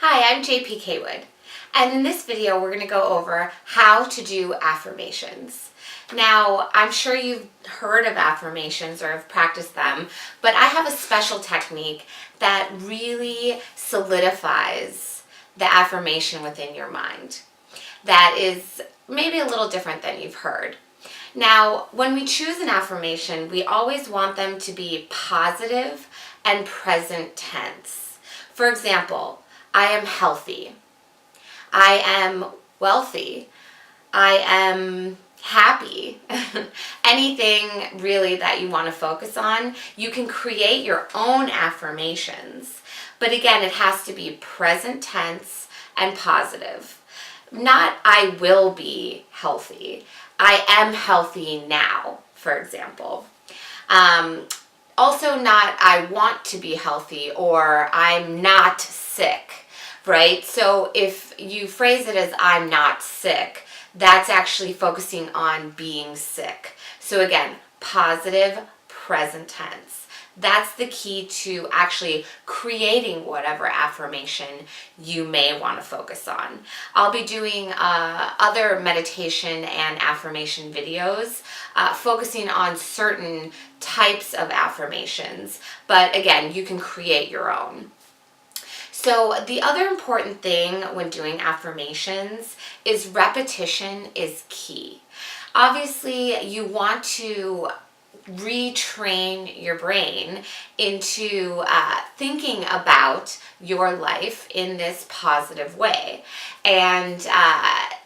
Hi, I'm JP Kaywood, and in this video we're going to go over how to do affirmations. Now, I'm sure you've heard of affirmations or have practiced them, but I have a special technique that really solidifies the affirmation within your mind that is maybe a little different than you've heard. Now, when we choose an affirmation, we always want them to be positive and present tense. For example, I am healthy. I am wealthy. I am happy. Anything really that you want to focus on, you can create your own affirmations. But again, it has to be present tense and positive. Not I will be healthy. I am healthy now, for example. Also not I want to be healthy or I'm not sick, right? So if you phrase it as I'm not sick, that's actually focusing on being sick. So again, positive present tense. That's the key to actually creating whatever affirmation you may want to focus on. I'll be doing other meditation and affirmation videos focusing on certain types of affirmations, but again, you can create your own. So the other important thing when doing affirmations is repetition is key. Obviously, you want to retrain your brain into thinking about your life in this positive way. And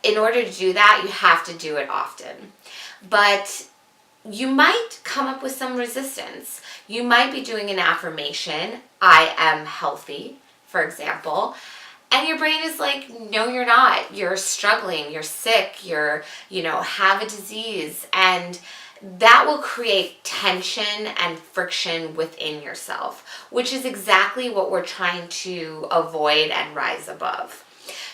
in order to do that, you have to do it often. But you might come up with some resistance. You might be doing an affirmation, I am healthy, for example, and your brain is like, no, you're not. You're struggling, you're sick, have a disease, and that will create tension and friction within yourself, which is exactly what we're trying to avoid and rise above.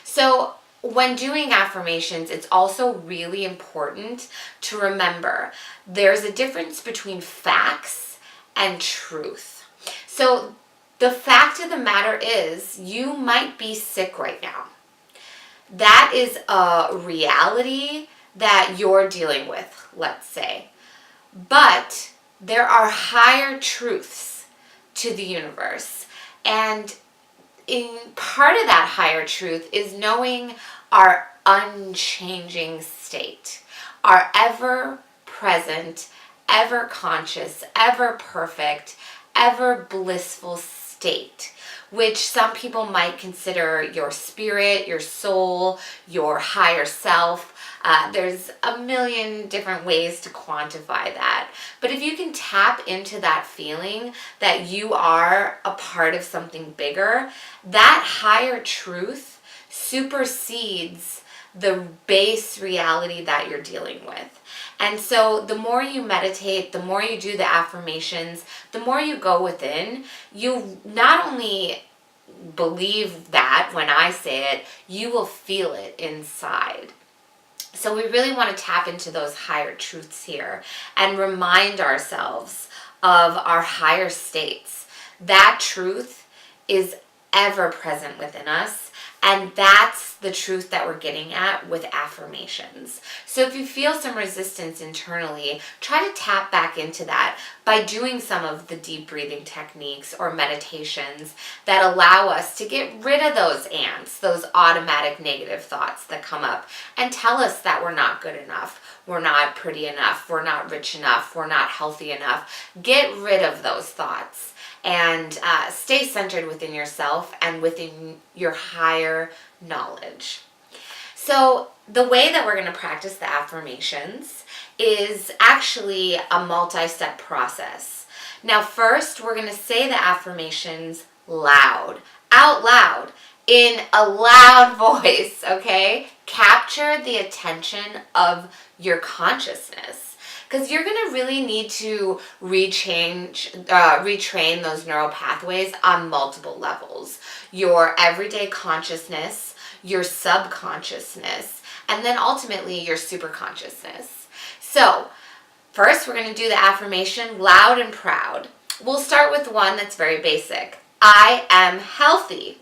So when doing affirmations, it's also really important to remember there's a difference between facts and truth. So the fact of the matter is you might be sick right now. That is a reality that you're dealing with, let's say. But there are higher truths to the universe. And in part of that higher truth is knowing our unchanging state, our ever present, ever conscious, ever perfect, ever blissful state, which some people might consider your spirit, your soul, your higher self. There's a million different ways to quantify that. But if you can tap into that feeling that you are a part of something bigger, that higher truth supersedes the base reality that you're dealing with. And so the more you meditate, the more you do the affirmations, the more you go within, you not only believe that when I say it, you will feel it inside. So we really want to tap into those higher truths here and remind ourselves of our higher states. That truth is ever present within us, and that's the truth that we're getting at with affirmations. So if you feel some resistance internally, try to tap back into that by doing some of the deep breathing techniques or meditations that allow us to get rid of those ants, those automatic negative thoughts that come up and tell us that we're not good enough, we're not pretty enough, we're not rich enough, we're not healthy enough. Get rid of those thoughts and stay centered within yourself and within your higher knowledge. So the way that we're going to practice the affirmations is actually a multi-step process. Now first, we're going to say the affirmations loud, out loud, in a loud voice, okay? Capture the attention of your consciousness. Because you're going to really need to retrain those neural pathways on multiple levels. Your everyday consciousness, your subconsciousness, and then ultimately your superconsciousness. So, first we're going to do the affirmation loud and proud. We'll start with one that's very basic. I am healthy.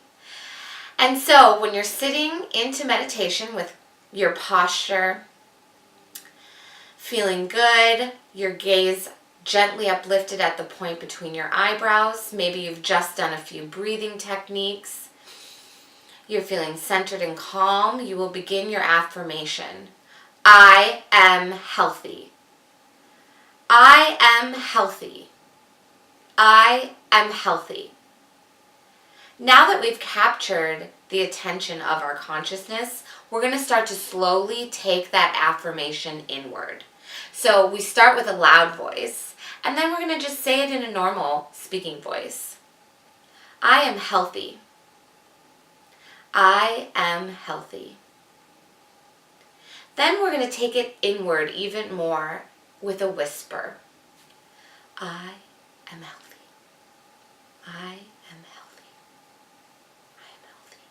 And so when you're sitting into meditation with your posture feeling good, your gaze gently uplifted at the point between your eyebrows, maybe you've just done a few breathing techniques, you're feeling centered and calm, you will begin your affirmation. I am healthy. I am healthy. I am healthy. Now that we've captured the attention of our consciousness, we're going to start to slowly take that affirmation inward. So we start with a loud voice, and then we're going to just say it in a normal speaking voice. I am healthy. I am healthy. Then we're going to take it inward even more with a whisper. I am healthy. I am healthy. I am healthy.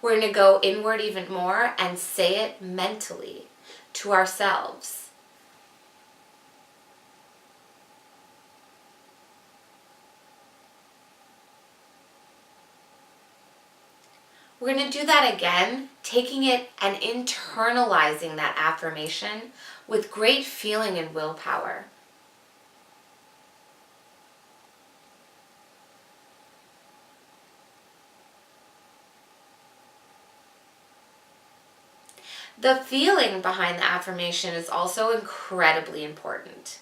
We're going to go inward even more and say it mentally to ourselves. We're going to do that again, taking it and internalizing that affirmation with great feeling and willpower. The feeling behind the affirmation is also incredibly important.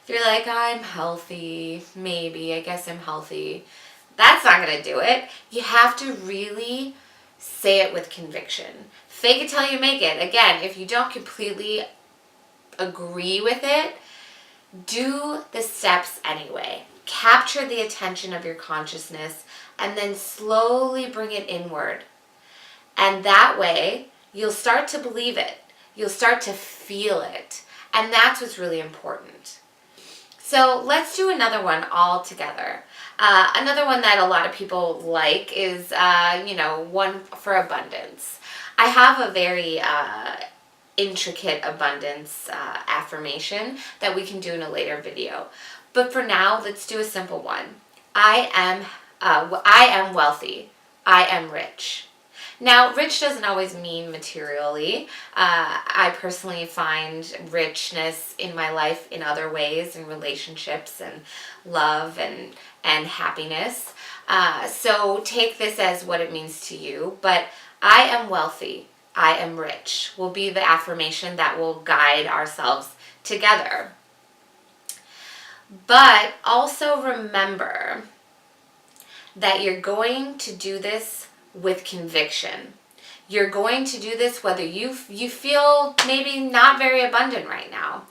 If you're like, I'm healthy, maybe, I guess I'm healthy, that's not going to do it. You have to really say it with conviction. Fake it till you make it. Again, if you don't completely agree with it, do the steps anyway. Capture the attention of your consciousness and then slowly bring it inward. And that way, you'll start to believe it. You'll start to feel it. And that's what's really important. So let's do another one all together. Another one that a lot of people like is, one for abundance. I have a very intricate abundance affirmation that we can do in a later video. But for now, let's do a simple one. I am wealthy. I am rich. Now, rich doesn't always mean materially. I personally find richness in my life in other ways, in relationships and love and happiness. So take this as what it means to you. But I am wealthy. I am rich will be the affirmation that will guide ourselves together. But also remember that you're going to do this with conviction. You're going to do this whether you feel maybe not very abundant right now.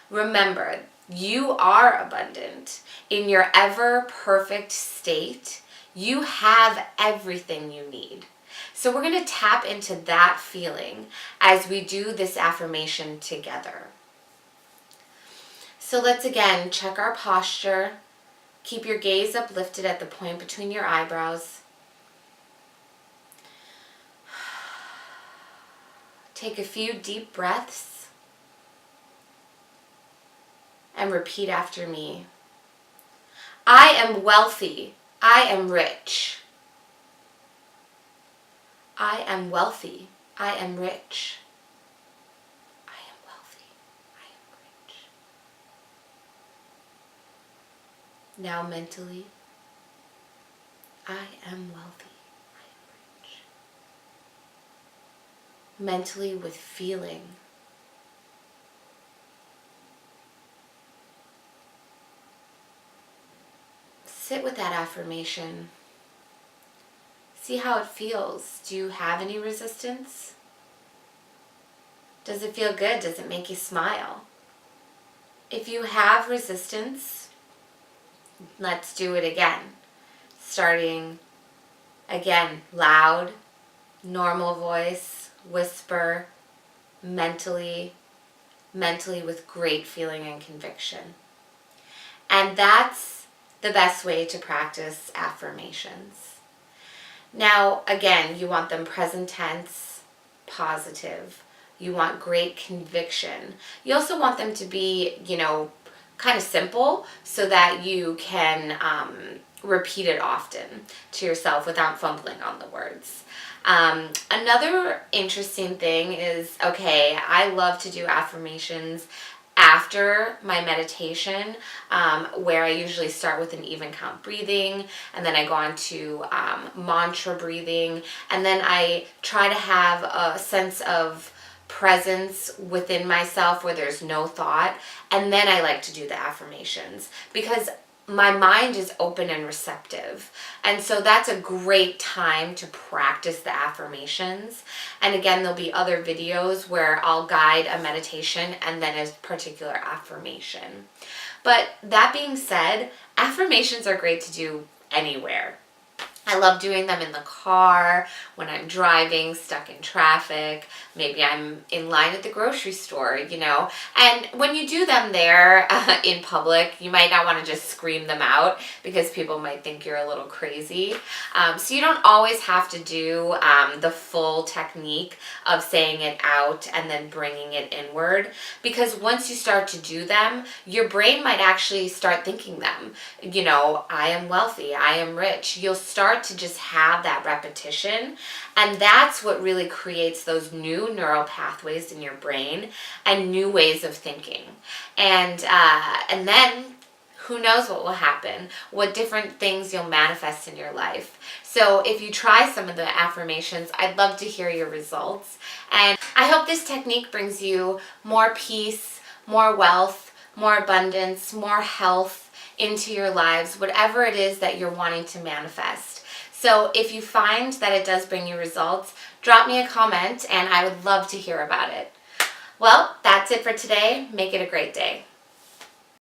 Remember, you are abundant. In your ever perfect state, you have everything you need. So we're going to tap into that feeling as we do this affirmation together. So let's again check our posture. Keep your gaze uplifted at the point between your eyebrows. Take a few deep breaths and repeat after me. I am wealthy. I am rich. I am wealthy. I am rich. I am wealthy. I am rich. Now mentally, I am wealthy. Mentally with feeling. Sit with that affirmation. See how it feels. Do you have any resistance? Does it feel good? Does it make you smile? If you have resistance, let's do it again. Starting again, loud, normal voice. Whisper, mentally with great feeling and conviction. And that's the best way to practice affirmations. Now, again, you want them present tense, positive. You want great conviction. You also want them to be, kind of simple so that you can repeat it often to yourself without fumbling on the words. Another interesting thing is, okay, I love to do affirmations after my meditation, where I usually start with an even count breathing, and then I go on to mantra breathing, and then I try to have a sense of presence within myself where there's no thought, and then I like to do the affirmations because my mind is open and receptive. And so that's a great time to practice the affirmations. And again, there'll be other videos where I'll guide a meditation and then a particular affirmation. But that being said, affirmations are great to do anywhere. I love doing them in the car, when I'm driving, stuck in traffic, maybe I'm in line at the grocery store, And when you do them there in public, you might not want to just scream them out because people might think you're a little crazy. So you don't always have to do the full technique of saying it out and then bringing it inward, because once you start to do them, your brain might actually start thinking them. I am wealthy, I am rich. You'll start to just have that repetition, and that's what really creates those new neural pathways in your brain and new ways of thinking. And then who knows what will happen, what different things you'll manifest in your life. So if you try some of the affirmations, I'd love to hear your results. And I hope this technique brings you more peace, more wealth, more abundance, more health into your lives, whatever it is that you're wanting to manifest. So if you find that it does bring you results, drop me a comment and I would love to hear about it. Well, that's it for today. Make it a great day.